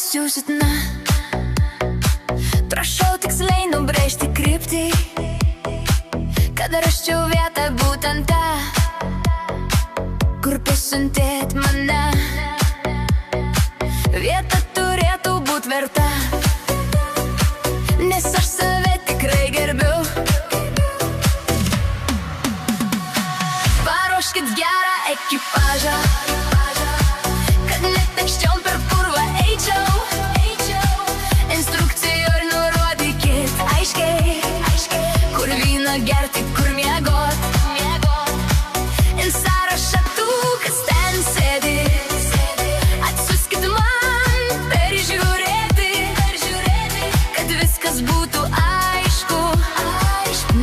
siūsit, na, prašau tiksliai nubrėžti kryptį, kad rasčiau vietą būtent tą, kur pasiuntėt mane. Vieta turėtų būt verta, nes aš save tikrai gerbiu. Paruoškit gerą ekipažą, kad net anksčiau per purvą eičiau. Instrukcijų ir nurodykit aiškiai, kur vyną gerti, kur miegot. In sąrašą tų, kas ten sėdi, atsiųskit man peržiūrėti, kad viskas būtų aišku,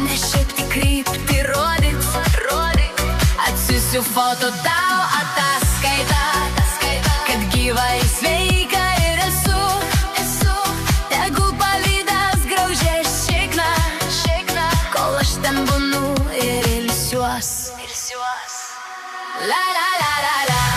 ne šiaip tik kryptį rodyt. Atsiųsiu foto tau ataskaitą, kad gyvai sveika ir esu. Tegul pavydas graužia šikną, kol aš ten būnu ir ilsiuos. La la la la la.